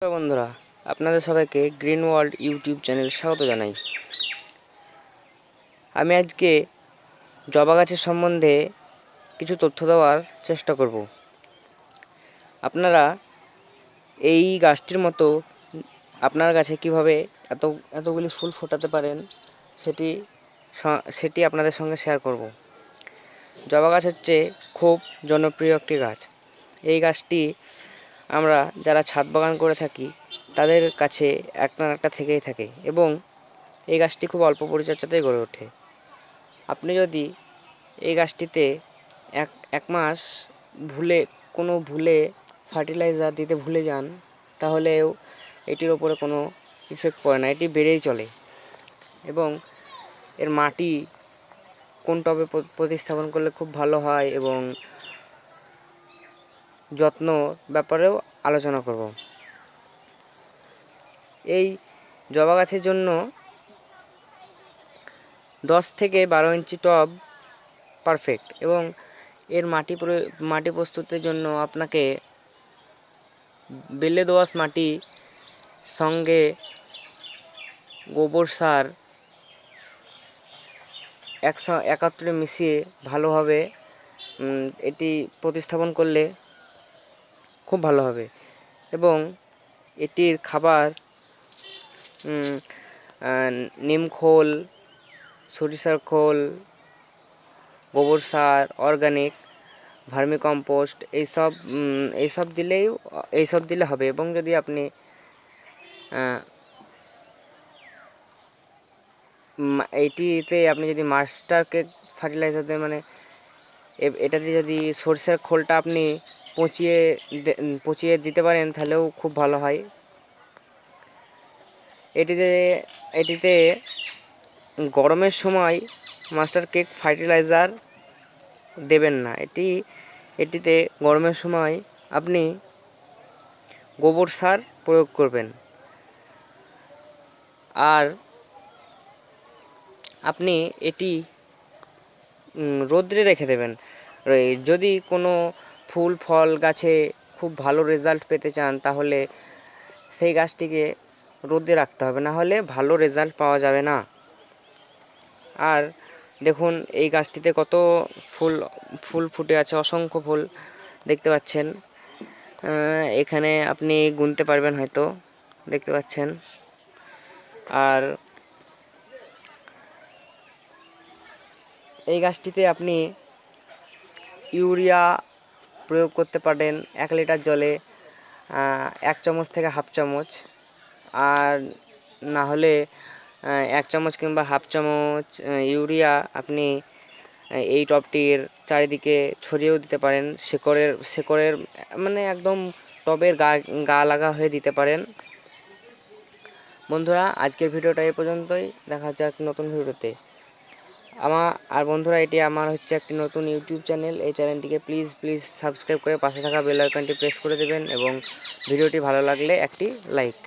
বন্ধুরা, আপনাদের সবাইকে গ্রিন ওয়ার্ল্ড ইউটিউব চ্যানেল স্বাগত জানাই। আমি আজকে জবা গাছের সম্বন্ধে কিছু তথ্য দেওয়ার চেষ্টা করব। আপনারা এই গাছটির মতো আপনার গাছে কিভাবে এতগুলি ফুল ফোটাতে পারেন সেটি আপনাদের সঙ্গে শেয়ার করব। জবা গাছ হচ্ছে খুব জনপ্রিয় একটি গাছ। এই গাছটি আমরা যারা ছাদ বাগান করে থাকি তাদের কাছে একটা না একটা থেকেই থাকে এবং এই গাছটি খুব অল্প পরিচর্যাতেই গড়ে ওঠে। আপনি যদি এই গাছটিতে এক মাস ভুলে ফার্টিলাইজার দিতে ভুলে যান, তাহলেও এটির ওপরে কোনো ইফেক্ট পড়ে না, এটি বেড়েই চলে। এবং এর মাটি কোন টবে প্রতিস্থাপন করলে খুব ভালো হয় এবং যত্ন ব্যাপারেও আলোচনা করব। এই জবা গাছের জন্য 10 থেকে 12 ইঞ্চি টব পারফেক্ট এবং এর মাটি প্রস্তুতের জন্য আপনাকে বেলে দোআঁশ মাটি সঙ্গে গোবর সার একত্রে মিশিয়ে ভালোভাবে এটি প্রতিস্থাপন করলে খুব ভালো হবে। এবং এটির খাবার নিম খোল, সরিষার খোল, গোবর সার, অর্গানিক ভার্মিকম্পোস্ট এইসব দিলে হবে। এবং যদি আপনি এইটিতে আপনি যদি মাস্টার কেক ফার্টিলাইজার দেন, মানে এটাতে যদি সরষের খোলটা আপনি পচিয়ে দিতে পারেন, তাহলেও খুব ভালো হয়। এটিতে গরমের সময় মাস্টার কেক ফার্টিলাইজার দেবেন না। এটিতে গরমের সময় আপনি গোবর সার প্রয়োগ করবেন। আর আপনি এটি রোদ্রে রেখে দেবেন। যদি কোনো ফুল ফল গাছে খুব ভালো রেজাল্ট পেতে চান, তাহলে সেই গাছটিকে রোদে রাখতে হবে, না হলে ভালো রেজাল্ট পাওয়া যাবে না। আর দেখুন, এই গাছটিতে কত ফুল ফুটে আছে, অসংখ্য ফুল দেখতে পাচ্ছেন। এখানে আপনি গুনতে পারবেন, হয়তো দেখতে পাচ্ছেন। আর এই গাছটিতে আপনি ইউরিয়া প্রয়োগ করতে পারেন 1 লিটার জলে 1 চামচ থেকে হাফ চামচ, আর না হলে 1 চামচ কিংবা হাফ চামচ ইউরিয়া আপনি এই টবটির চারিদিকে ছড়িয়েও দিতে পারেন। শেকড়ের মানে একদম টবের গা লাগা হয়ে দিতে পারেন। বন্ধুরা, আজকের ভিডিওটা এই পর্যন্তই। দেখা হচ্ছে এক নতুন ভিডিওতে। বন্ধুরা, এটি আমার হচ্ছে একটি নতুন ইউটিউব চ্যানেল। এই চ্যানেলটিকে প্লিজ সাবস্ক্রাইব করে পাশে থাকা বেল আইকনটি প্রেস করে দেবেন এবং ভিডিওটি ভালো লাগলে একটি লাইক।